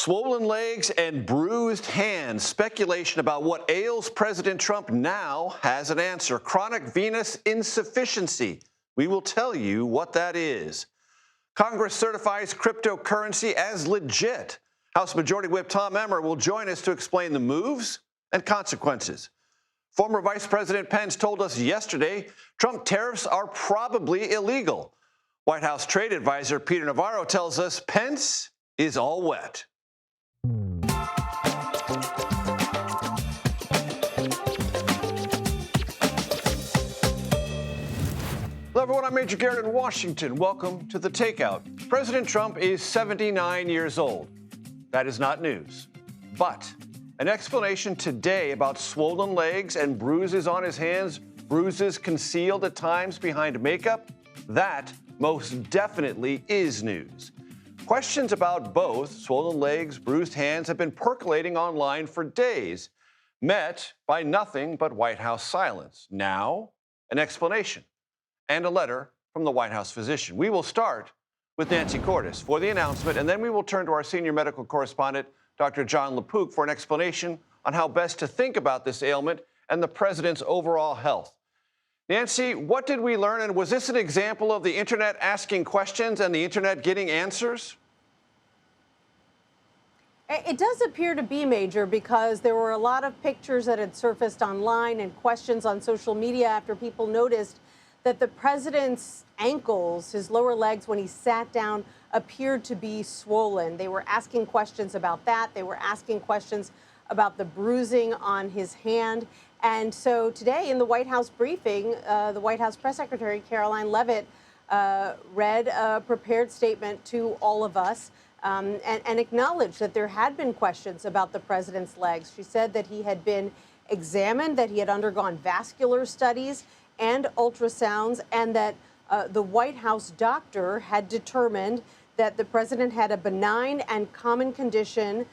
Swollen legs and bruised hands. Speculation about what ails President Trump now has an answer. Chronic venous insufficiency. We will tell you what that is. Congress certifies cryptocurrency as legit. House Majority Whip Tom Emmer will join us to explain the moves and consequences. Former Vice President Pence told us yesterday Trump tariffs are probably illegal. White House trade advisor Peter Navarro tells us Pence is all wet. Hello, everyone. I'm Major Garrett in Washington. Welcome to the Takeout. President Trump is 79 years old. That is not news. But an explanation today about swollen legs and bruises on his hands, bruises concealed at times behind makeup, that most definitely is news. Questions about both swollen legs, bruised hands have been percolating online for days, met by nothing but White House silence. Now, an explanation and a letter from the White House physician. We will start with Nancy Cordes for the announcement, and then we will turn to our senior medical correspondent, Dr. John LaPook, for an explanation on how best to think about this ailment and the president's overall health. Nancy, what did we learn, and was this an example of the internet asking questions and the internet getting answers? It does appear to be, Major, because there were a lot of pictures that had surfaced online and questions on social media after people noticed that the president's ankles, his lower legs, when he sat down, appeared to be swollen. They were asking questions about that. They were asking questions about the bruising on his hand. And so today in the White House briefing, the White House press secretary, Caroline Leavitt, read a prepared statement to all of us and acknowledged that there had been questions about the president's legs. She said that he had been examined, that he had undergone vascular studies and ultrasounds, and that the White House doctor had determined that the president had a benign and common condition,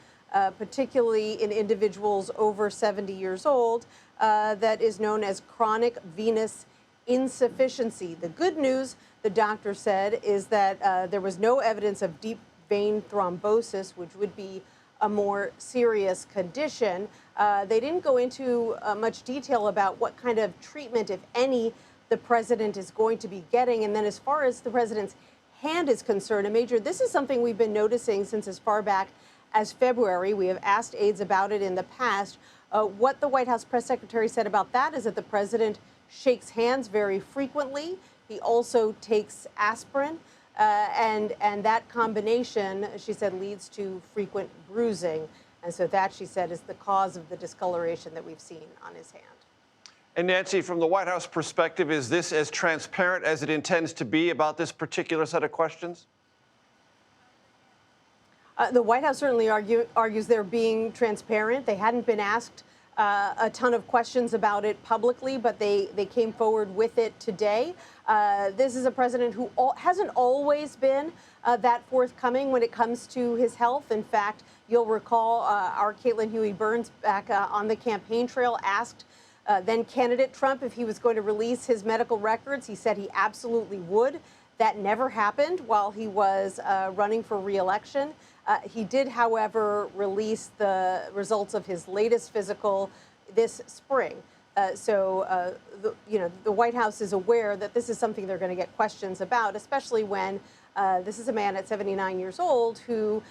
particularly in individuals over 70 years old, that is known as chronic venous insufficiency. The good news, the doctor said, is that there was no evidence of deep vein thrombosis, which would be a more serious condition. They didn't go into much detail about what kind of treatment, if any, the president is going to be getting. And then as far as the president's hand is concerned, and Major, this is something we've been noticing since as far back as February. We have asked aides about it in the past. What the White House press secretary said about that is that the president shakes hands very frequently. He also takes aspirin. And that combination, she said, leads to frequent bruising. And so that, she said, is the cause of the discoloration that we've seen on his hand. And Nancy, from the White House perspective, is this as transparent as it intends to be about this particular set of questions? The White House certainly argues they're being transparent. They hadn't been asked a ton of questions about it publicly, but they came forward with it today. This is a president who hasn't always been that forthcoming when it comes to his health. In fact, you'll recall our Caitlin Huey-Burns back on the campaign trail asked then candidate Trump if he was going to release his medical records. He said he absolutely would. That never happened while he was running for re-election. He did, however, release the results of his latest physical this spring. The White House is aware that this is something they're going to get questions about, especially when this is a man at 79 years old who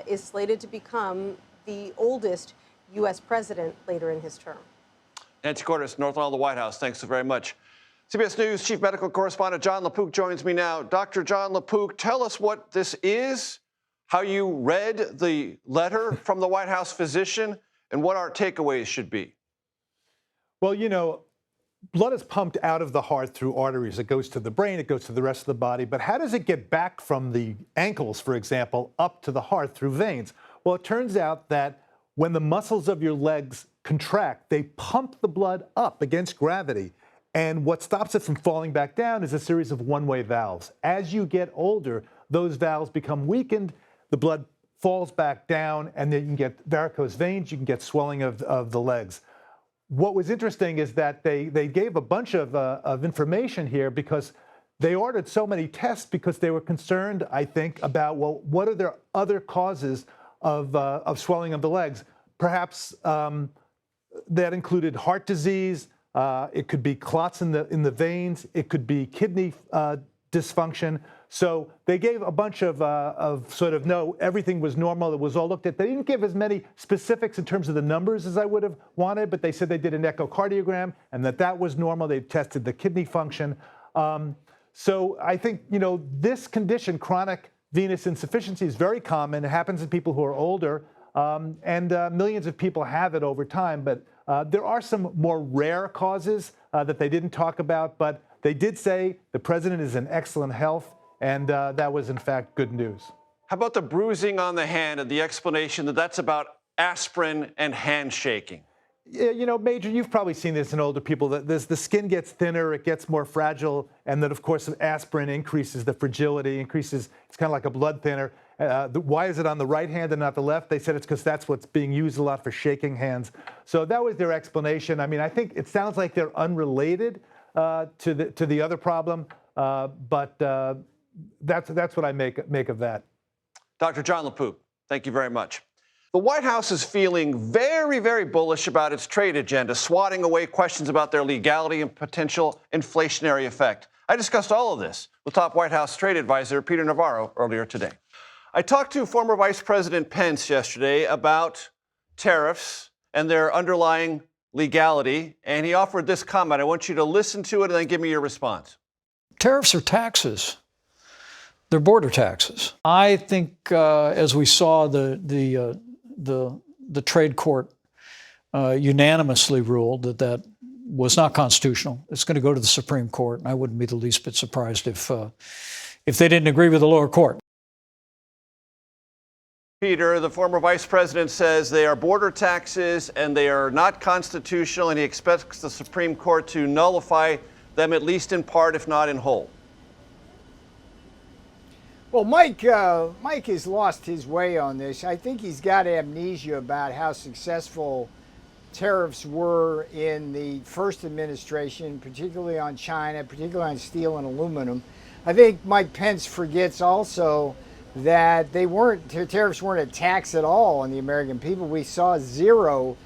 is slated to become the oldest U.S. president later in his term. Nancy Cordes, Northland of the White House, thanks so very much. CBS News Chief Medical Correspondent John LaPook joins me now. Dr. John LaPook, tell us what this is, how you read the letter from the White House physician, and what our takeaways should be. Well, you know, blood is pumped out of the heart through arteries. It goes to the brain, it goes to the rest of the body. But how does it get back from the ankles, for example, up to the heart through veins? Well, it turns out that when the muscles of your legs contract, they pump the blood up against gravity. And what stops it from falling back down is a series of one-way valves. As you get older, those valves become weakened, the blood falls back down, and then you can get varicose veins, you can get swelling of the legs. What was interesting is that they gave a bunch of information here because they ordered so many tests because they were concerned, I think, about, well, what are their other causes of swelling of the legs. Perhaps that included heart disease. It could be clots in the veins. It could be kidney dysfunction. So they gave a bunch of sort of, no, everything was normal. It was all looked at. They didn't give as many specifics in terms of the numbers as I would have wanted, but they said they did an echocardiogram and that was normal. They tested the kidney function. So I think, this condition, chronic venous insufficiency, is very common. It happens in people who are older, and millions of people have it over time. But there are some more rare causes that they didn't talk about, but they did say the president is in excellent health. And that was, in fact, good news. How about the bruising on the hand and the explanation that that's about aspirin and handshaking? Yeah, Major, you've probably seen this in older people, that the skin gets thinner, it gets more fragile, and that, of course, aspirin increases the fragility, it's kind of like a blood thinner. Why is it on the right hand and not the left? They said it's because that's what's being used a lot for shaking hands. So that was their explanation. I mean, I think it sounds like they're unrelated to the other problem, but that's what I make of that. Dr. John LaPook, thank you very much. The White House is feeling very, very bullish about its trade agenda, swatting away questions about their legality and potential inflationary effect. I discussed all of this with top White House trade advisor Peter Navarro earlier today. I talked to former Vice President Pence yesterday about tariffs and their underlying legality, and he offered this comment. I want you to listen to it and then give me your response. Tariffs are taxes. They're border taxes. I think, as we saw, the trade court unanimously ruled that was not constitutional. It's going to go to the Supreme Court, and I wouldn't be the least bit surprised if they didn't agree with the lower court. Peter, the former vice president, says they are border taxes and they are not constitutional, and he expects the Supreme Court to nullify them, at least in part, if not in whole. Well, Mike has lost his way on this. I think he's got amnesia about how successful tariffs were in the first administration, particularly on China, particularly on steel and aluminum. I think Mike Pence forgets also that tariffs weren't a tax at all on the American people. We saw zero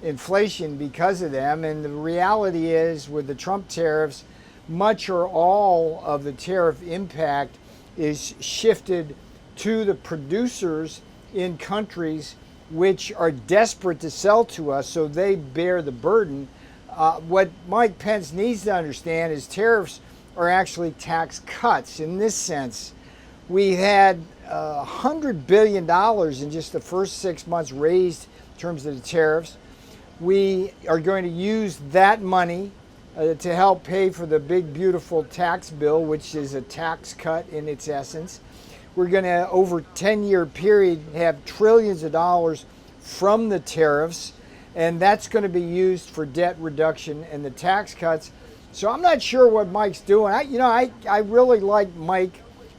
inflation because of them. And the reality is, with the Trump tariffs, much or all of the tariff impact is shifted to the producers in countries which are desperate to sell to us, so they bear the burden. What Mike Pence needs to understand is tariffs are actually tax cuts. In this sense, we had $100 billion in just the first 6 months raised in terms of the tariffs. We are going to use that money to help pay for the big, beautiful tax bill, which is a tax cut in its essence. We're going to, over a 10-year period, have trillions of dollars from the tariffs, and that's going to be used for debt reduction and the tax cuts. So I'm not sure what Mike's doing. I really liked Mike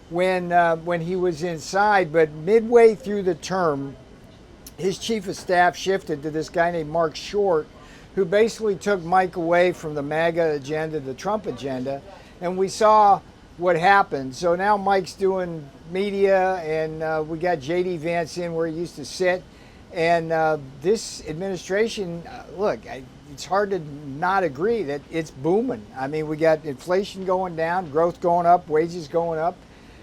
when he was inside, but midway through the term, his chief of staff shifted to this guy named Mark Short, who basically took Mike away from the MAGA agenda, the Trump agenda, and we saw what happened. So now Mike's doing media, and we got J.D. Vance in where he used to sit. And this administration, look, it's hard to not agree that it's booming. I mean, we got inflation going down, growth going up, wages going up,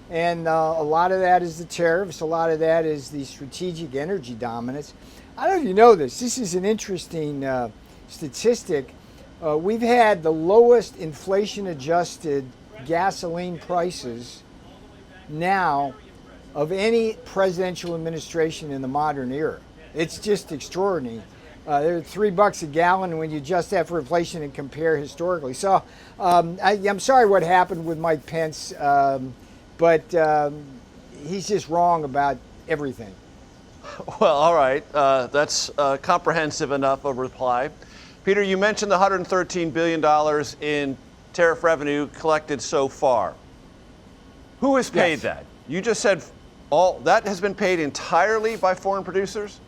and a lot of that is the tariffs. A lot of that is the strategic energy dominance. I don't know if you know this. This is an interesting statistic. We've had the lowest inflation-adjusted gasoline prices now of any presidential administration in the modern era. It's just extraordinary. They're $3 a gallon when you adjust that for inflation and compare historically. So I'm sorry what happened with Mike Pence, but he's just wrong about everything. Well, all right. That's comprehensive enough a reply. Peter, you mentioned the $113 billion in tariff revenue collected so far. Who has paid that? You just said all that has been paid entirely by foreign producers?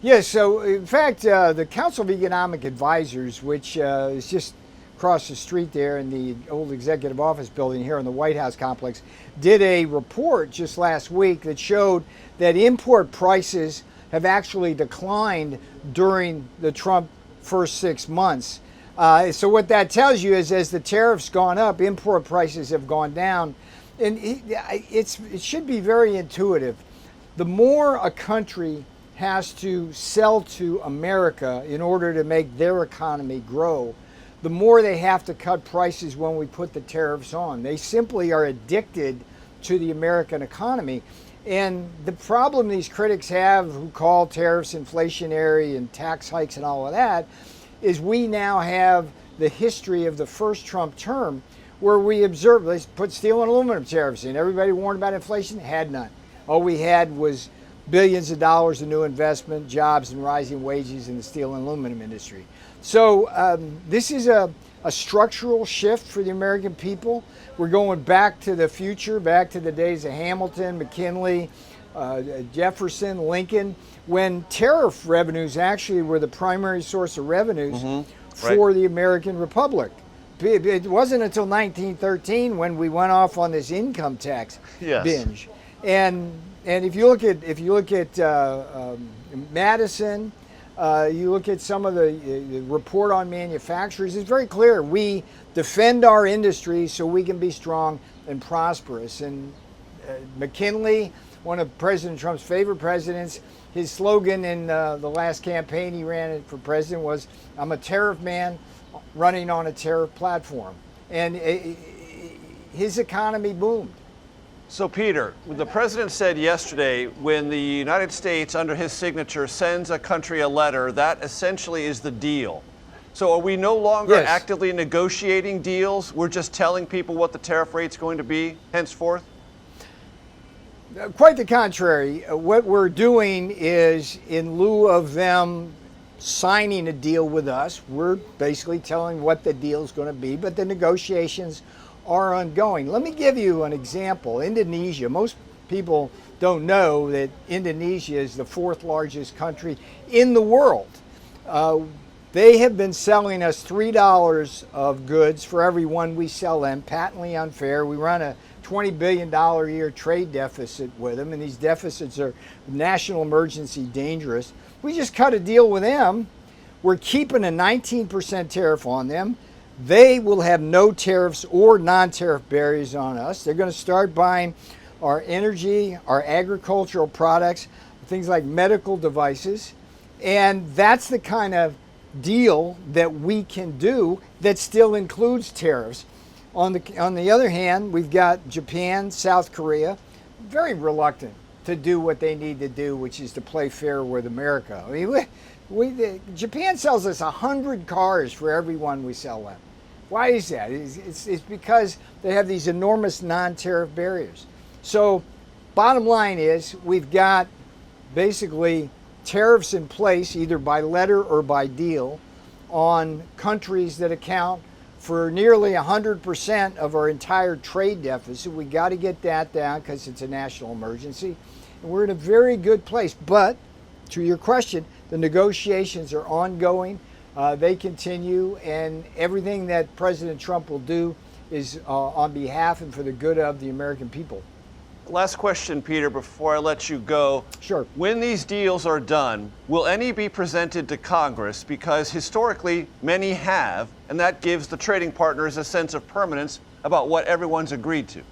Yes, so in fact, the Council of Economic Advisors, which is just across the street there in the old executive office building here in the White House complex, did a report just last week that showed that import prices have actually declined during the Trump first 6 months. So what that tells you is as the tariffs gone up, import prices have gone down. And it should be very intuitive. The more a country has to sell to America in order to make their economy grow, the more they have to cut prices when we put the tariffs on. They simply are addicted to the American economy. And the problem these critics have who call tariffs inflationary and tax hikes and all of that is we now have the history of the first Trump term where we observed, let's put steel and aluminum tariffs in. Everybody warned about inflation, had none. All we had was billions of dollars of new investment, jobs, and rising wages in the steel and aluminum industry. So this is a structural shift for the American people. We're going back to the future, back to the days of Hamilton, McKinley, Jefferson, Lincoln, when tariff revenues actually were the primary source of revenues for the American Republic. It wasn't until 1913 when we went off on this income tax binge. And if you look at Madison, you look at some of the report on manufacturers, it's very clear. We defend our industry so we can be strong and prosperous. And McKinley, one of President Trump's favorite presidents, his slogan in the last campaign he ran for president was, "I'm a tariff man running on a tariff platform." And his economy boomed. So, Peter, the president said yesterday when the United States, under his signature, sends a country a letter, that essentially is the deal. So are we no longer actively negotiating deals? We're just telling people what the tariff rate's going to be henceforth? Quite the contrary. What we're doing is, in lieu of them signing a deal with us, we're basically telling what the deal's going to be, but the negotiations are ongoing. Let me give you an example. Indonesia, most people don't know that Indonesia is the fourth largest country in the world. They have been selling us $3 of goods for every one we sell them, patently unfair. We run a $20 billion a year trade deficit with them, and these deficits are national emergency dangerous. We just cut a deal with them. We're keeping a 19% tariff on them. They will have no tariffs or non-tariff barriers on us. They're going to start buying our energy, our agricultural products, things like medical devices. And that's the kind of deal that we can do that still includes tariffs. On the other hand, we've got Japan, South Korea, very reluctant to do what they need to do, which is to play fair with America. I mean, Japan sells us 100 cars for every one we sell them. Why is that? It's because they have these enormous non-tariff barriers. So bottom line is we've got basically tariffs in place either by letter or by deal on countries that account for nearly 100% of our entire trade deficit. We got to get that down because it's a national emergency. And we're in a very good place. But to your question, the negotiations are ongoing. They continue, and everything that President Trump will do is on behalf and for the good of the American people. Last question, Peter, before I let you go. Sure. When these deals are done, will any be presented to Congress? Because historically, many have, and that gives the trading partners a sense of permanence about what everyone's agreed to.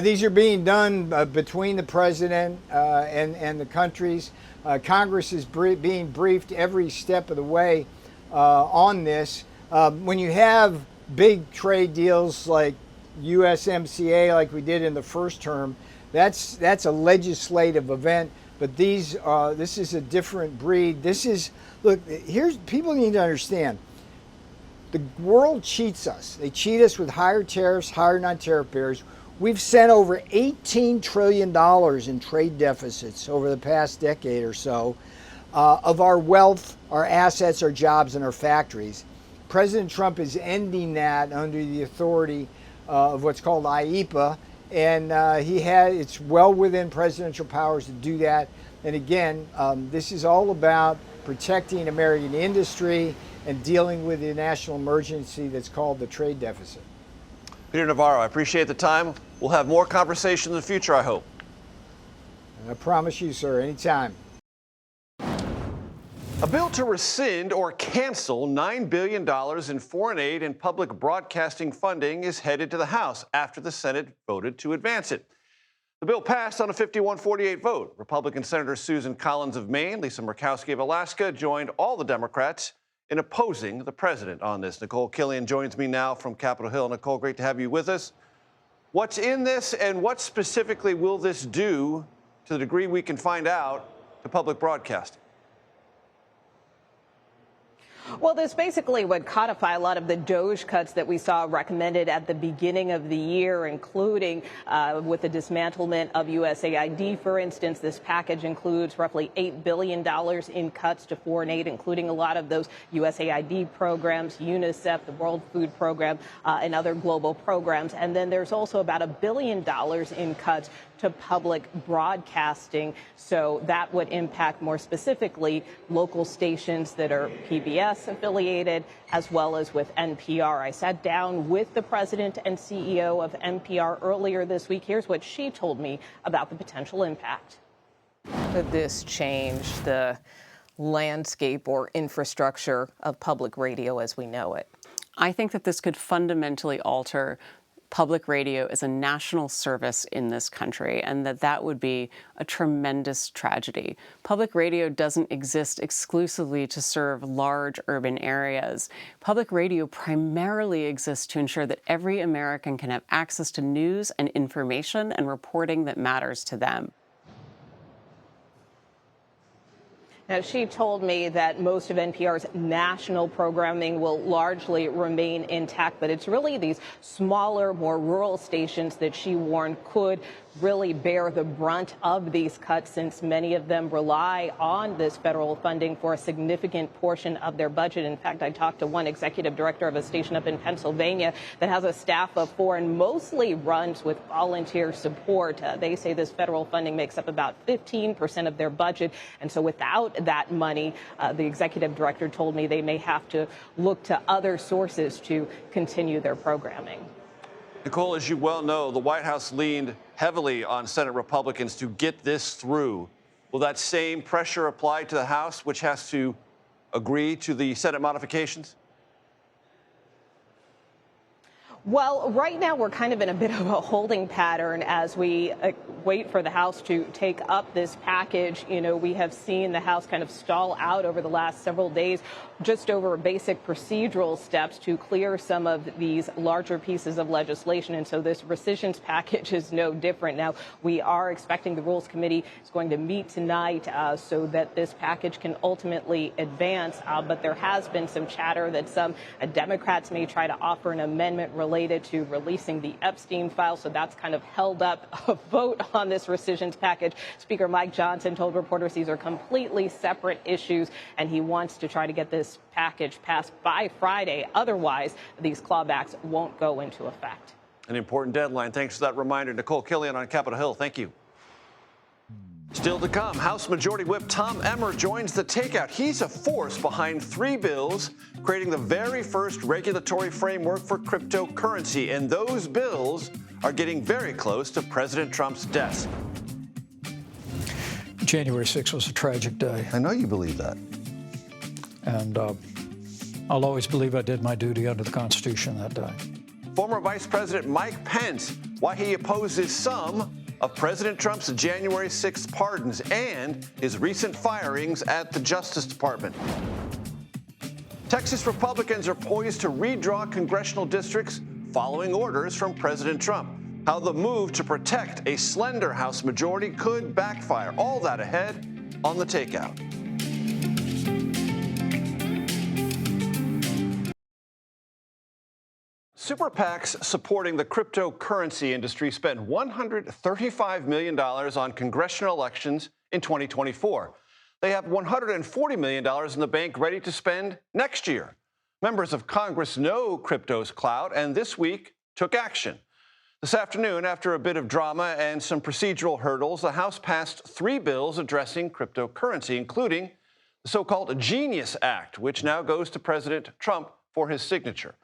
These are being done between the president and the countries. Congress is being briefed every step of the way on this. When you have big trade deals like USMCA, like we did in the first term, that's a legislative event. But this is a different breed. People need to understand. The world cheats us. They cheat us with higher tariffs, higher non-tariff barriers. We've sent over $18 trillion in trade deficits over the past decade or so of our wealth, our assets, our jobs, and our factories. President Trump is ending that under the authority of what's called IEPA, and it's well within presidential powers to do that. And again, this is all about protecting American industry and dealing with the national emergency that's called the trade deficit. Peter Navarro, I appreciate the time. We'll have more conversations in the future, I hope. I promise you, sir, anytime. A bill to rescind or cancel $9 billion in foreign aid and public broadcasting funding is headed to the House after the Senate voted to advance it. The bill passed on a 51-48 vote. Republican Senator Susan Collins of Maine, Lisa Murkowski of Alaska joined all the Democrats in opposing the president on this. Nicole Killian joins me now from Capitol Hill. Nicole, great to have you with us. What's in this, and what specifically will this do, to the degree we can find out, to public broadcasting? Well, this basically would codify a lot of the DOGE cuts that we saw recommended at the beginning of the year, including with the dismantlement of USAID, for instance. This package includes roughly $8 billion in cuts to foreign aid, including a lot of those USAID programs, UNICEF, the World Food Program, and other global programs. And then there's also about $1 billion in cuts to public broadcasting. So that would impact more specifically local stations that are PBS affiliated, as well as with NPR. I sat down with the president and CEO of NPR earlier this week. Here's what she told me about the potential impact. Could this change the landscape or infrastructure of public radio as we know it? I think that this could fundamentally alter public radio as a national service in this country, and that would be a tremendous tragedy. Public radio doesn't exist exclusively to serve large urban areas. Public radio primarily exists to ensure that every American can have access to news and information and reporting that matters to them. Now, she told me that most of NPR's national programming will largely remain intact, but it's really these smaller, more rural stations that she warned could really bear the brunt of these cuts, since many of them rely on this federal funding for a significant portion of their budget. In fact, I talked to one executive director of a station up in Pennsylvania that has a staff of 4 and mostly runs with volunteer support. They say this federal funding makes up about 15% of their budget. And so without that money, the executive director told me they may have to look to other sources to continue their programming. Nicole, as you well know, the White House leaned heavily on Senate Republicans to get this through. Will that same pressure apply to the House, which has to agree to the Senate modifications? Well, right now we're kind of in a bit of a holding pattern as we wait for the House to take up this package. You know, we have seen the House kind of stall out over the last several days just over basic procedural steps to clear some of these larger pieces of legislation. And so this rescissions package is no different. Now, we are expecting the Rules Committee is going to meet tonight so that this package can ultimately advance. But there has been some chatter that some Democrats may try to offer an amendment related to releasing the Epstein file. So that's kind of held up a vote on this rescissions package. Speaker Mike Johnson told reporters these are completely separate issues, and he wants to try to get this package passed by Friday. Otherwise, these clawbacks won't go into effect. An important deadline. Thanks for that reminder. Nicole Killian on Capitol Hill. Thank you. Still to come, House Majority Whip Tom Emmer joins the Takeout. He's a force behind 3 bills creating the very first regulatory framework for cryptocurrency, and those bills are getting very close to President Trump's desk. January 6th was a tragic day. I know you believe that. And I'll always believe I did my duty under the Constitution that day. Former Vice President Mike Pence, why he opposes some of President Trump's January 6th pardons and his recent firings at the Justice Department. Texas Republicans are poised to redraw congressional districts following orders from President Trump. How the move to protect a slender House majority could backfire. All that ahead on The Takeout. Super PACs supporting the cryptocurrency industry spent $135 million on congressional elections in 2024. They have $140 million in the bank ready to spend next year. Members of Congress know crypto's clout and this week took action. This afternoon, after a bit of drama and some procedural hurdles, the House passed 3 bills addressing cryptocurrency, including the so-called Genius Act, which now goes to President Trump for his signature.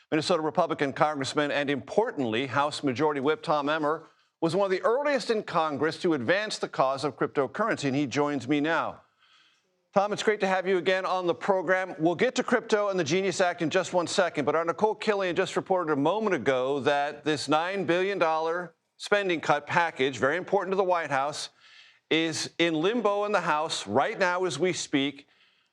Minnesota Republican Congressman and, importantly, House Majority Whip Tom Emmer was one of the earliest in Congress to advance the cause of cryptocurrency, and he joins me now. Tom, it's great to have you again on the program. We'll get to crypto and the Genius Act in just one second, but our Nicole Killian just reported a moment ago that this $9 billion spending cut package, very important to the White House, is in limbo in the House right now as we speak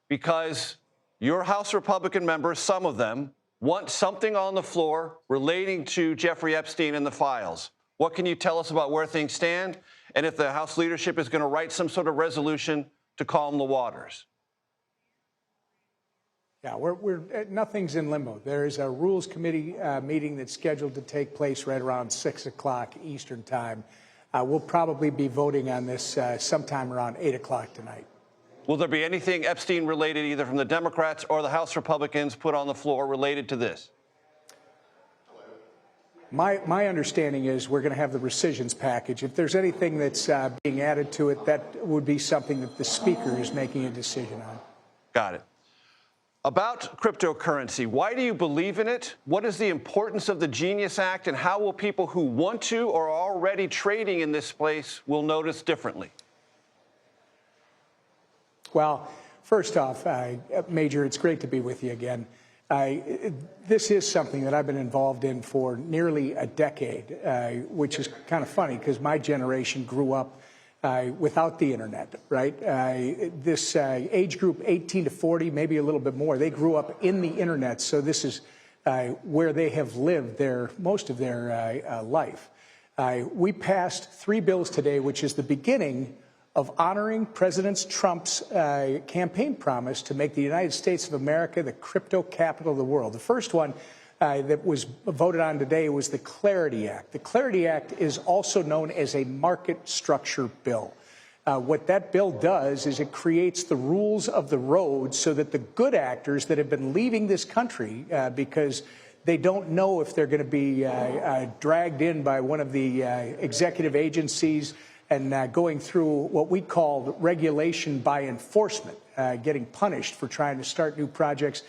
because your House Republican members, some of them, want something on the floor relating to Jeffrey Epstein and the files. What can you tell us about where things stand and if the House leadership is going to write some sort of resolution to calm the waters? Yeah, nothing's in limbo. There is a Rules Committee meeting that's scheduled to take place right around 6 o'clock Eastern Time. We'll probably be voting on this sometime around 8 o'clock tonight. Will there be anything Epstein-related, either from the Democrats or the House Republicans, put on the floor related to this? My understanding is we're going to have the rescissions package. If there's anything that's being added to it, that would be something that the Speaker is making a decision on. Got it. About cryptocurrency, why do you believe in it? What is the importance of the Genius Act, and how will people who want to or are already trading in this place will notice differently? Well, first off, Major, it's great to be with you again. This is something that I've been involved in for nearly a decade, which is kind of funny because my generation grew up without the internet, right? This age group, 18 to 40, maybe a little bit more, they grew up in the internet, so this is where they have lived most of their life. We passed 3 bills today, which is the beginning of honoring President Trump's campaign promise to make the United States of America the crypto capital of the world. The first one that was voted on today was the Clarity Act. The Clarity Act is also known as a market structure bill. What that bill does is it creates the rules of the road so that the good actors that have been leaving this country because they don't know if they're going to be dragged in by one of the executive agencies and going through what we call regulation by enforcement, getting punished for trying to start new projects.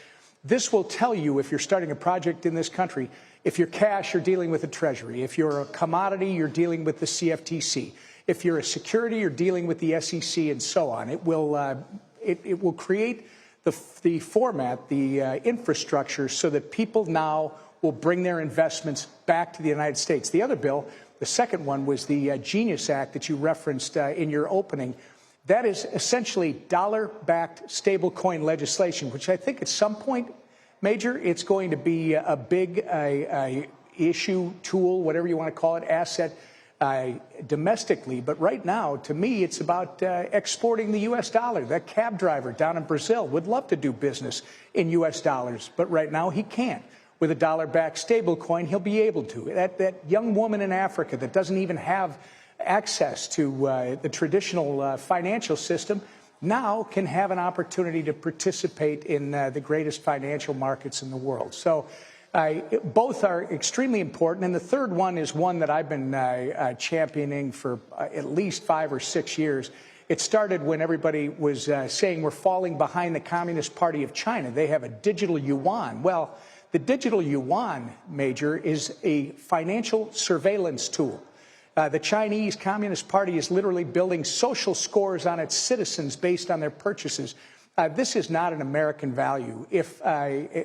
This will tell you if you're starting a project in this country, if you're cash, you're dealing with the Treasury. If you're a commodity, you're dealing with the CFTC. If you're a security, you're dealing with the SEC and so on. It will create the format, the infrastructure so that people now will bring their investments back to the United States. The other bill, the second one, was the Genius Act that you referenced in your opening. That is essentially dollar-backed stablecoin legislation, which I think at some point, Major, it's going to be a big issue, tool, whatever you want to call it, asset domestically. But right now, to me, it's about exporting the U.S. dollar. That cab driver down in Brazil would love to do business in U.S. dollars, but right now he can't. With a dollar-backed stablecoin, he'll be able to. That young woman in Africa that doesn't even have access to the traditional financial system now can have an opportunity to participate in the greatest financial markets in the world. So both are extremely important. And the third one is one that I've been championing for at least 5 or 6 years. It started when everybody was saying we're falling behind the Communist Party of China. They have a digital yuan. Well, the digital yuan, Major, is a financial surveillance tool. The Chinese Communist Party is literally building social scores on its citizens based on their purchases. This is not an American value.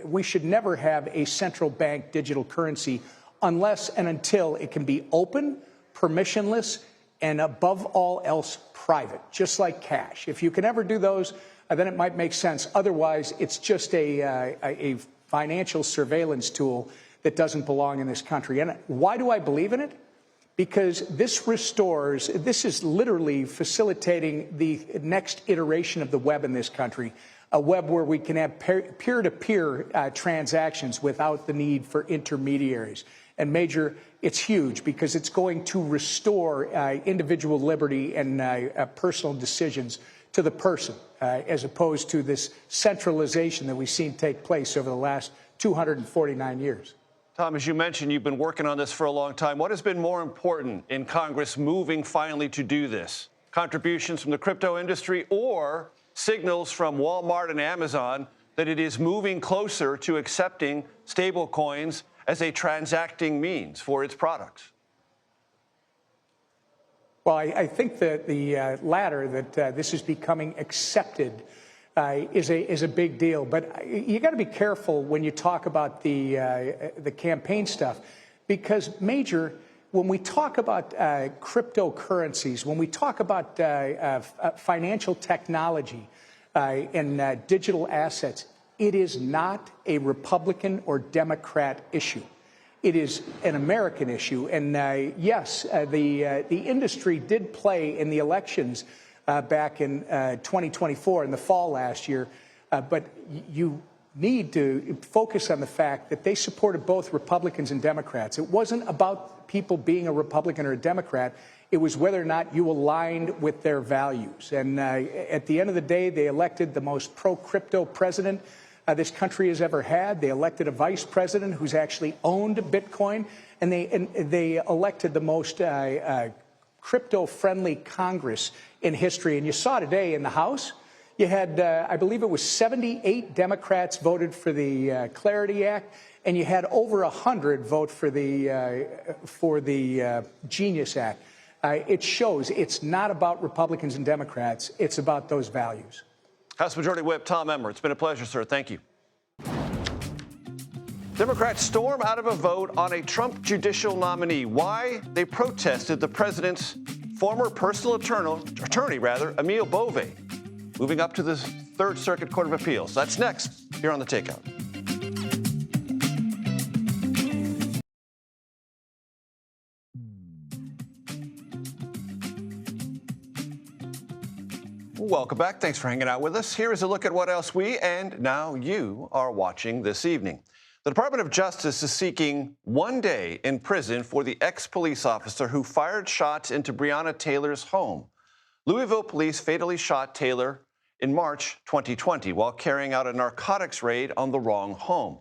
We should never have a central bank digital currency unless and until it can be open, permissionless, and above all else private, just like cash. If you can ever do those, then it might make sense. Otherwise, it's just a financial surveillance tool that doesn't belong in this country. And why do I believe in it? Because this is literally facilitating the next iteration of the web in this country, a web where we can have peer-to-peer transactions without the need for intermediaries. And Major, it's huge because it's going to restore individual liberty and personal decisions to the person, as opposed to this centralization that we've seen take place over the last 249 years. Tom, as you mentioned, you've been working on this for a long time. What has been more important in Congress moving finally to do this? Contributions from the crypto industry or signals from Walmart and Amazon that it is moving closer to accepting stablecoins as a transacting means for its products? Well, I think that the latter, that this is becoming accepted, is a big deal. But you got to be careful when you talk about the campaign stuff, because, Major, when we talk about cryptocurrencies, when we talk about financial technology and digital assets, it is not a Republican or Democrat issue. It is an American issue. And yes, the industry did play in the elections back in 2024, in the fall last year. But you need to focus on the fact that they supported both Republicans and Democrats. It wasn't about people being a Republican or a Democrat. It was whether or not you aligned with their values. And at the end of the day, they elected the most pro-crypto president this country has ever had. They elected a vice president who's actually owned Bitcoin, and they elected the most crypto-friendly Congress in history. And you saw today in the House, you had, I believe it was 78 Democrats voted for the Clarity Act, and you had over 100 vote for the Genius Act. It shows it's not about Republicans and Democrats. It's about those values. House Majority Whip Tom Emmer, it's been a pleasure, sir. Thank you. Democrats storm out of a vote on a Trump judicial nominee. Why? They protested the president's former personal attorney, Emile Bove, moving up to the Third Circuit Court of Appeals. That's next here on The Takeout. Welcome back. Thanks for hanging out with us. Here is a look at what else we and now you are watching this evening. The Department of Justice is seeking 1 day in prison for the ex-police officer who fired shots into Breonna Taylor's home. Louisville police fatally shot Taylor in March 2020 while carrying out a narcotics raid on the wrong home.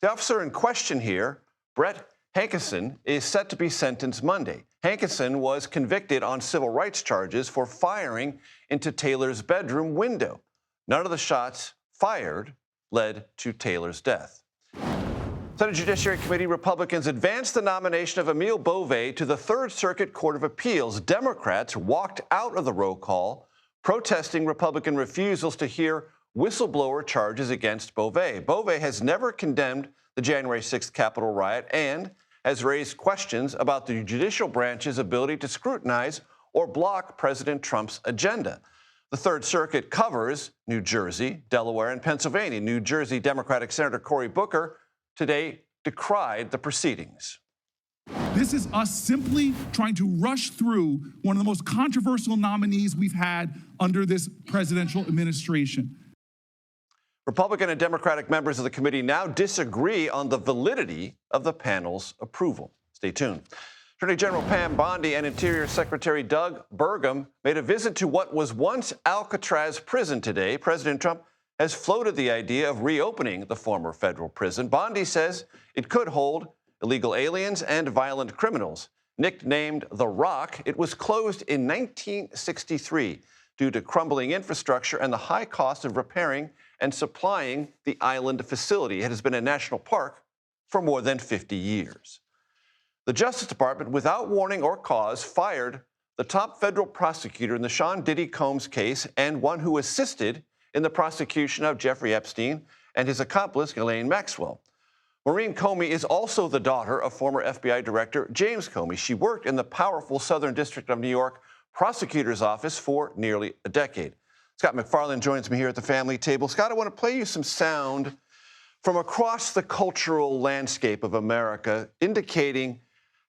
The officer in question here, Brett Hankison, is set to be sentenced Monday. Hankison was convicted on civil rights charges for firing into Taylor's bedroom window. None of the shots fired led to Taylor's death. Senate Judiciary Committee Republicans advanced the nomination of Emile Bove to the Third Circuit Court of Appeals. Democrats walked out of the roll call, protesting Republican refusals to hear whistleblower charges against Bove. Bove has never condemned the January 6th Capitol riot and has raised questions about the judicial branch's ability to scrutinize or block President Trump's agenda. The Third Circuit covers New Jersey, Delaware, and Pennsylvania. New Jersey Democratic Senator Cory Booker today decried the proceedings. This is us simply trying to rush through one of the most controversial nominees we've had under this presidential administration. Republican and Democratic members of the committee now disagree on the validity of the panel's approval. Stay tuned. Attorney General Pam Bondi and Interior Secretary Doug Burgum made a visit to what was once Alcatraz prison today. President Trump has floated the idea of reopening the former federal prison. Bondi says it could hold illegal aliens and violent criminals. Nicknamed The Rock, it was closed in 1963 due to crumbling infrastructure and the high cost of repairing and supplying the island facility. It has been a national park for more than 50 years. The Justice Department, without warning or cause, fired the top federal prosecutor in the Sean Diddy Combs case and one who assisted in the prosecution of Jeffrey Epstein and his accomplice, Ghislaine Maxwell. Maureen Comey is also the daughter of former FBI Director James Comey. She worked in the powerful Southern District of New York prosecutor's office for nearly a decade. Scott McFarland joins me here at the family table. Scott, I want to play you some sound from across the cultural landscape of America, indicating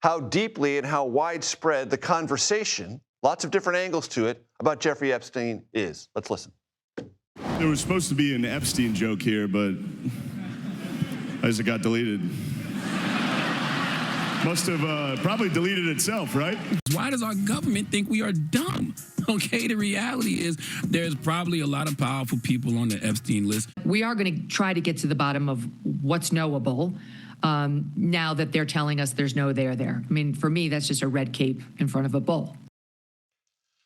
how deeply and how widespread the conversation, lots of different angles to it, about Jeffrey Epstein is. Let's listen. There was supposed to be an Epstein joke here, but as it got deleted. Must have probably deleted itself, right? Why does our government think we are dumb? Okay, the reality is there's probably a lot of powerful people on the Epstein list. We are going to try to get to the bottom of what's knowable now that they're telling us there's no there there. I mean, for me, that's just a red cape in front of a bull.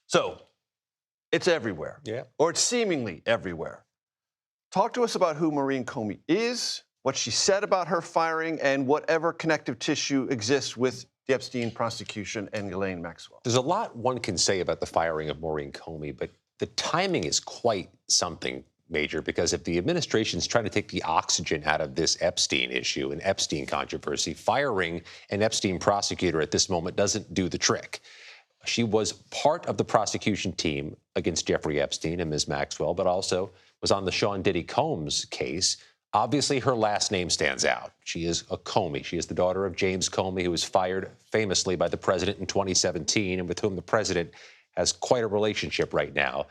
So, It's everywhere. Yeah. Or it's seemingly everywhere. Talk to us about who Maureen Comey is, what she said about her firing, and whatever connective tissue exists with the Epstein prosecution and Ghislaine Maxwell. There's a lot one can say about the firing of Maureen Comey, but the timing is quite something, Major, because if the administration's trying to take the oxygen out of this Epstein issue and Epstein controversy, firing an Epstein prosecutor at this moment doesn't do the trick. She was part of the prosecution team against Jeffrey Epstein and Ms. Maxwell, but also was on the Sean Diddy Combs case. Obviously, her last name stands out. She is a Comey. She is the daughter of James Comey, who was fired famously by the president in 2017 and with whom the president has quite a relationship right now.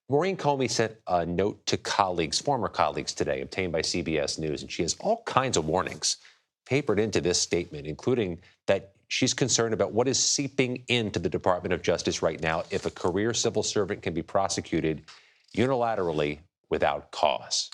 Maureen Comey sent a note to colleagues, former colleagues today, obtained by CBS News, and she has all kinds of warnings papered into this statement, including that she's concerned about what is seeping into the Department of Justice right now if a career civil servant can be prosecuted unilaterally without cause.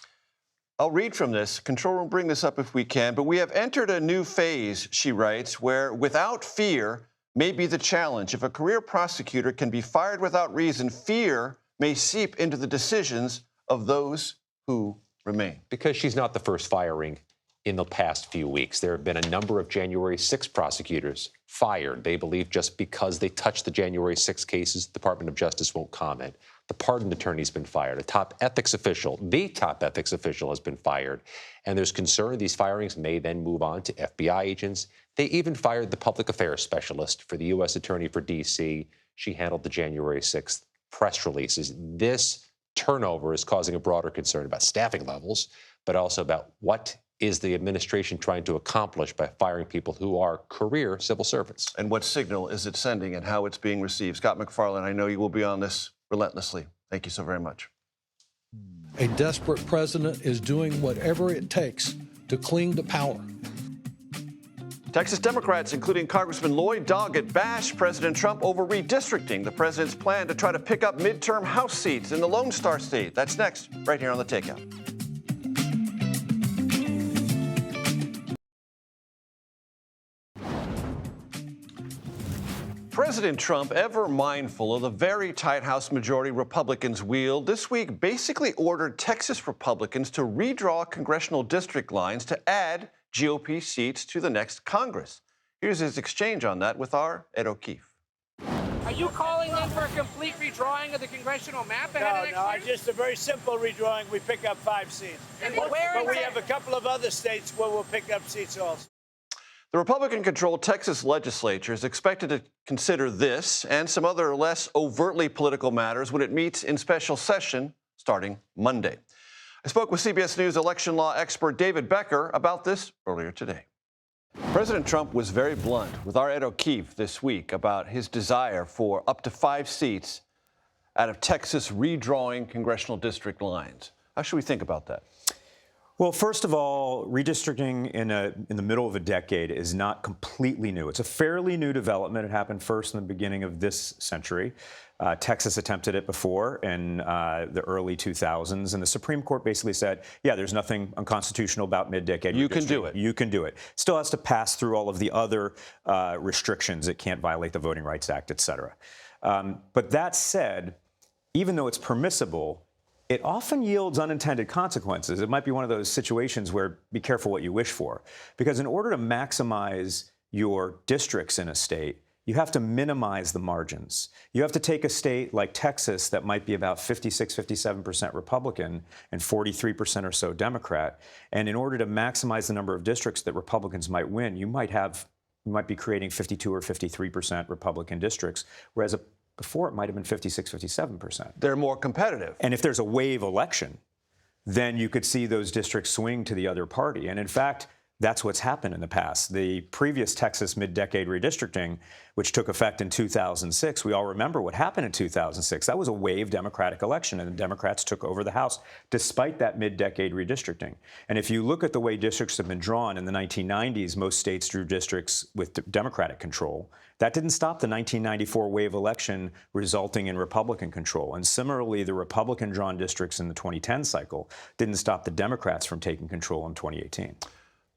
I'll read from this. Control room, bring this up if we can. But we have entered a new phase, she writes, where without fear may be the challenge. If a career prosecutor can be fired without reason, fear may seep into the decisions of those who remain. Because she's not the first firing in the past few weeks. There have been a number of January 6 prosecutors fired. They believe just because they touched the January 6 cases, the Department of Justice won't comment. The pardon attorney's been fired. A top ethics official, the top ethics official, has been fired. And there's concern these firings may then move on to FBI agents. They even fired the public affairs specialist for the U.S. Attorney for D.C. She handled the January 6th press releases. This turnover is causing a broader concern about staffing levels, but also about what is the administration trying to accomplish by firing people who are career civil servants? And what signal is it sending and how it's being received? Scott MacFarlane, I know you will be on this relentlessly. Thank you so very much. A desperate president is doing whatever it takes to cling to power. Texas Democrats, including Congressman Lloyd Doggett, bashed President Trump over redistricting, the president's plan to try to pick up midterm House seats in the Lone Star State. That's next, right here on The Takeout. President Trump, ever mindful of the very tight House majority Republicans wield, this week basically ordered Texas Republicans to redraw congressional district lines to add GOP seats to the next Congress. Here's his exchange on that with our Ed O'Keefe. Are you calling then for a complete redrawing of the congressional map ahead of next year? Just a very simple redrawing. We pick up 5 seats. But we have a couple of other states where we'll pick up seats also. The Republican-controlled Texas legislature is expected to consider this and some other less overtly political matters when it meets in special session starting Monday. I spoke with CBS News election law expert David Becker about this earlier today. President Trump was very blunt with our Ed O'Keefe this week about his desire for up to 5 seats out of Texas redrawing congressional district lines. How should we think about that? Well, first of all, redistricting in the middle of a decade is not completely new. It's a fairly new development. It happened first in the beginning of this century. Texas attempted it before in the early 2000s, and the Supreme Court basically said, yeah, there's nothing unconstitutional about mid-decade redistricting. You can do it. You can do it. Still has to pass through all of the other restrictions. It can't violate the Voting Rights Act, et cetera. But that said, even though it's permissible, it often yields unintended consequences. It might be one of those situations where be careful what you wish for. Because in order to maximize your districts in a state, you have to minimize the margins. You have to take a state like Texas that might be about 56, 57% Republican and 43% or so Democrat. And in order to maximize the number of districts that Republicans might win, you might be creating 52 or 53% Republican districts, whereas before, it might have been 56, 57%. They're more competitive. And if there's a wave election, then you could see those districts swing to the other party. And in fact, that's what's happened in the past. The previous Texas mid-decade redistricting, which took effect in 2006, we all remember what happened in 2006. That was a wave Democratic election, and the Democrats took over the House despite that mid-decade redistricting. And if you look at the way districts have been drawn in the 1990s, most states drew districts with Democratic control. That didn't stop the 1994 wave election, resulting in Republican control. And similarly, the Republican-drawn districts in the 2010 cycle didn't stop the Democrats from taking control in 2018.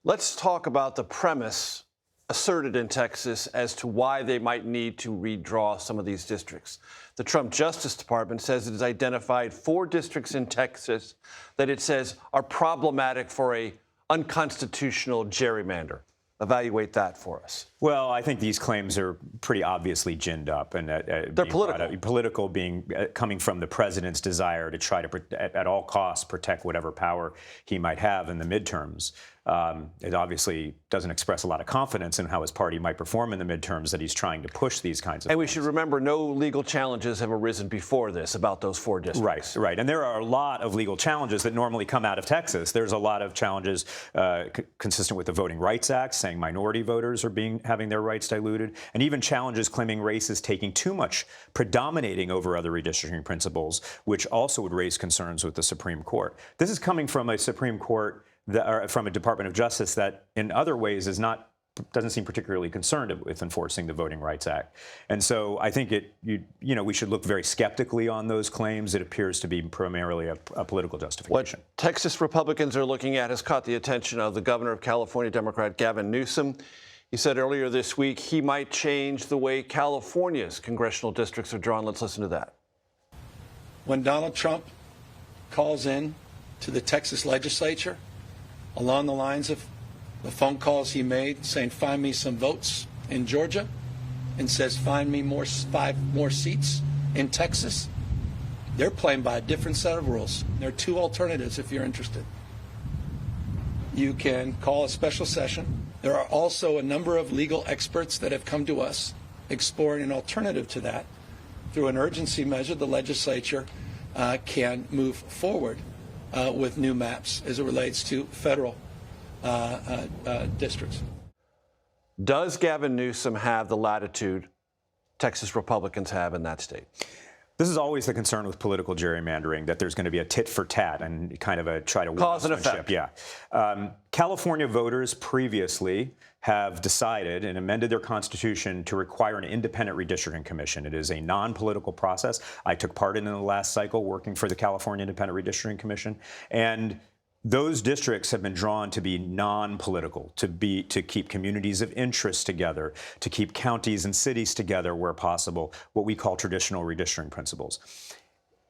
Let's talk about the premise asserted in Texas as to why they might need to redraw some of these districts. The Trump Justice Department says it has identified 4 districts in Texas that it says are problematic for a unconstitutional gerrymander. Evaluate that for us. Well, I think these claims are pretty obviously ginned up, and they're political. Political being coming from the president's desire to try to, at all costs, protect whatever power he might have in the midterms. It obviously doesn't express a lot of confidence in how his party might perform in the midterms that he's trying to push these kinds of And we things. should remember no legal challenges have arisen before this about those 4 districts. Right. And there are a lot of legal challenges that normally come out of Texas. There's a lot of challenges consistent with the Voting Rights Act, saying minority voters are having their rights diluted, and even challenges claiming race is taking too much, predominating over other redistricting principles, which also would raise concerns with the Supreme Court. This is coming from a Supreme Court or from a Department of Justice that in other ways doesn't seem particularly concerned with enforcing the Voting Rights Act. And so I think we should look very skeptically on those claims. It appears to be primarily a political justification. What Texas Republicans are looking at has caught the attention of the governor of California, Democrat Gavin Newsom. He said earlier this week he might change the way California's congressional districts are drawn. Let's listen to that. When Donald Trump calls in to the Texas legislature along the lines of the phone calls he made saying, find me some votes in Georgia, and says, find me 5 more seats in Texas, they're playing by a different set of rules. There are 2 alternatives if you're interested. You can call a special session. There are also a number of legal experts that have come to us exploring an alternative to that. Through an urgency measure, the legislature can move forward with new maps as it relates to federal districts. Does Gavin Newsom have the latitude Texas Republicans have in that state? This is always the concern with political gerrymandering, that there's going to be a tit for tat and kind of a try to cause and effect. Yeah. California voters previously have decided and amended their constitution to require an independent redistricting commission. It is a non-political process. I took part in the last cycle working for the California Independent Redistricting Commission, and those districts have been drawn to be non-political, to keep communities of interest together, to keep counties and cities together where possible, what we call traditional redistricting principles.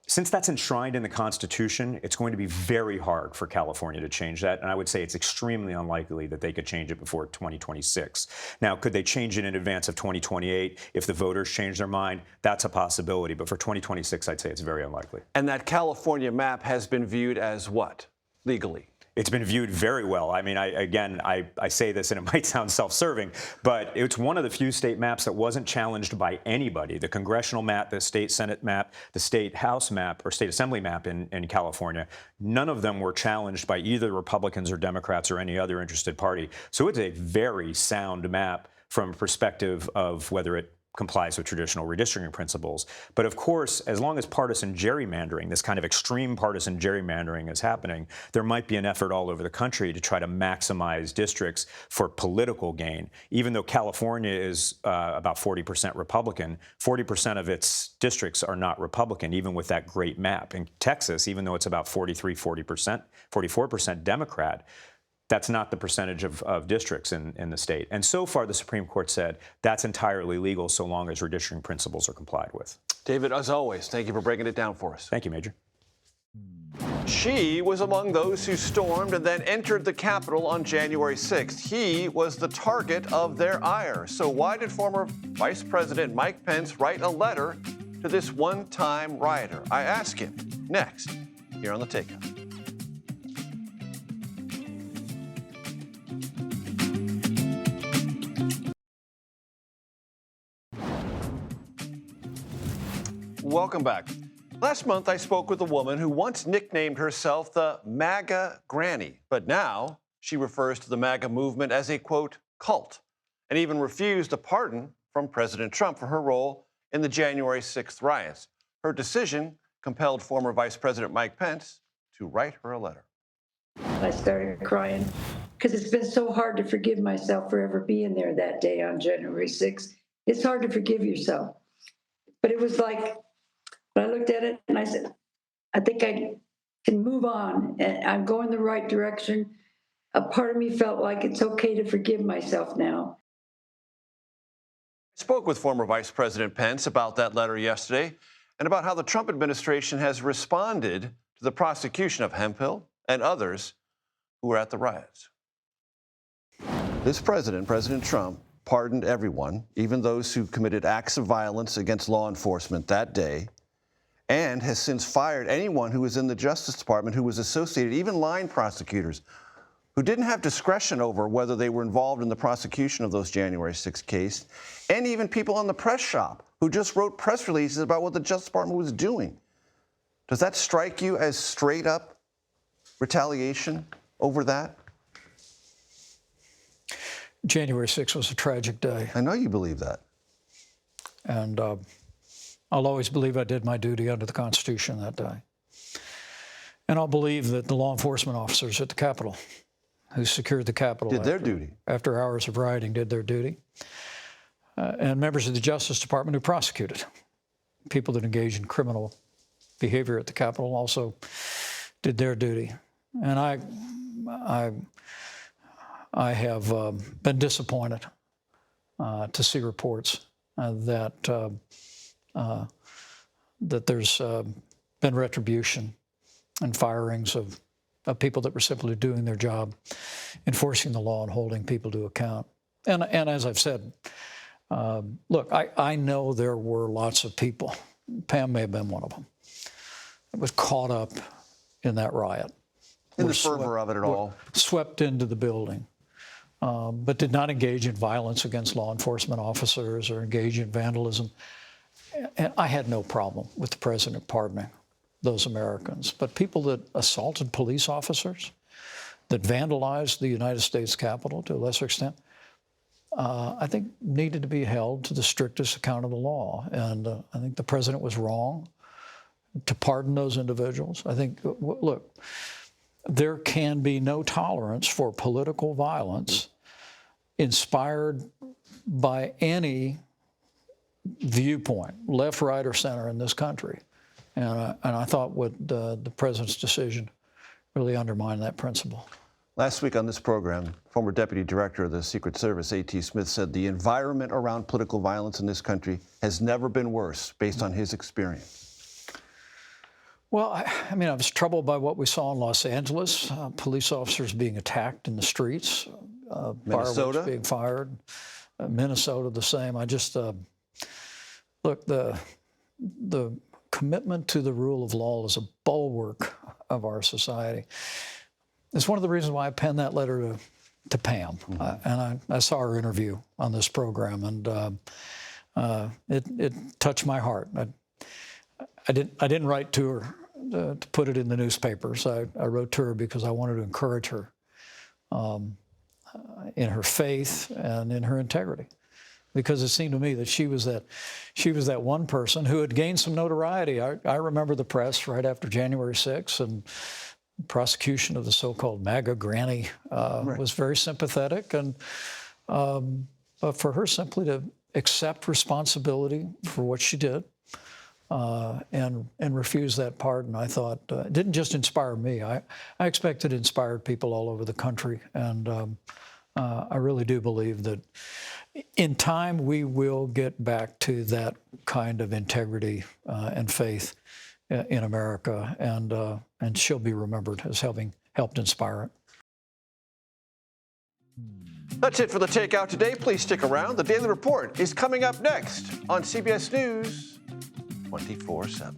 Since that's enshrined in the Constitution, it's going to be very hard for California to change that, and I would say it's extremely unlikely that they could change it before 2026. Now, could they change it in advance of 2028 if the voters change their mind? That's a possibility, but for 2026, I'd say it's very unlikely. And that California map has been viewed as what, legally? It's been viewed very well. I mean, I say this and it might sound self-serving, but it's one of the few state maps that wasn't challenged by anybody. The congressional map, the state Senate map, the state House map, or state Assembly map in California, none of them were challenged by either Republicans or Democrats or any other interested party. So it's a very sound map from a perspective of whether it complies with traditional redistricting principles. But of course, as long as partisan gerrymandering, this kind of extreme partisan gerrymandering is happening, there might be an effort all over the country to try to maximize districts for political gain. Even though California is about 40% Republican, 40% of its districts are not Republican, even with that great map. In Texas, even though it's about 44% Democrat, that's not the percentage of districts in the state. And so far, the Supreme Court said that's entirely legal so long as redistricting principles are complied with. David, as always, thank you for breaking it down for us. Thank you, Major. She was among those who stormed and then entered the Capitol on January 6th. He was the target of their ire. So why did former Vice President Mike Pence write a letter to this one-time rioter? I ask him next here on The Takeout. Welcome back. Last month, I spoke with a woman who once nicknamed herself the MAGA Granny, but now she refers to the MAGA movement as a, quote, cult, and even refused a pardon from President Trump for her role in the January 6th riots. Her decision compelled former Vice President Mike Pence to write her a letter. I started crying because it's been so hard to forgive myself for ever being there that day on January 6th. It's hard to forgive yourself. But it was like, I looked at it and I said, I think I can move on and I'm going the right direction. A part of me felt like it's okay to forgive myself now. Spoke with former Vice President Pence about that letter yesterday and about how the Trump administration has responded to the prosecution of Hemphill and others who were at the riots. This president, President Trump, pardoned everyone, even those who committed acts of violence against law enforcement that day, and has since fired anyone who was in the Justice Department who was associated, even line prosecutors, who didn't have discretion over whether they were involved in the prosecution of those January 6 cases, and even people in the press shop who just wrote press releases about what the Justice Department was doing. Does that strike you as straight up retaliation over that? January 6th was a tragic day. I know you believe that. And I'll always believe I did my duty under the Constitution that day. And I'll believe that the law enforcement officers at the Capitol who secured the Capitol did their duty after hours of rioting did their duty. And members of the Justice Department who prosecuted people that engaged in criminal behavior at the Capitol also did their duty. And I have been disappointed to see reports that there's been retribution and firings of people that were simply doing their job, enforcing the law and holding people to account. And as I've said, look, I know there were lots of people, Pam may have been one of them, that was caught up in that riot. In the fervor of it at all. Swept into the building, but did not engage in violence against law enforcement officers or engage in vandalism. And I had no problem with the president pardoning those Americans. But people that assaulted police officers, that vandalized the United States Capitol to a lesser extent, I think needed to be held to the strictest account of the law. And I think the president was wrong to pardon those individuals. I think, look, there can be no tolerance for political violence inspired by any viewpoint, left, right, or center in this country. And I thought what the president's decision really undermined that principle. Last week on this program, former Deputy Director of the Secret Service, A.T. Smith, said the environment around political violence in this country has never been worse, based on his experience. Well, I mean, I was troubled by what we saw in Los Angeles, police officers being attacked in the streets, fireworks being fired, Minnesota the same. I just, look, the commitment to the rule of law is a bulwark of our society. It's one of the reasons why I penned that letter to Pam, and I saw her interview on this program, and it touched my heart. I didn't write to her to put it in the newspapers. I wrote to her because I wanted to encourage her in her faith and in her integrity, because it seemed to me that she was that one person who had gained some notoriety. I remember the press right after January 6th, and prosecution of the so-called MAGA granny was very sympathetic, and but for her simply to accept responsibility for what she did and refuse that pardon, I thought it didn't just inspire me. I expect it inspired people all over the country, and I really do believe that in time we will get back to that kind of integrity and faith in America, and she'll be remembered as having helped inspire it. That's it for the Takeout today. Please stick around. The Daily Report is coming up next on CBS News 24/7.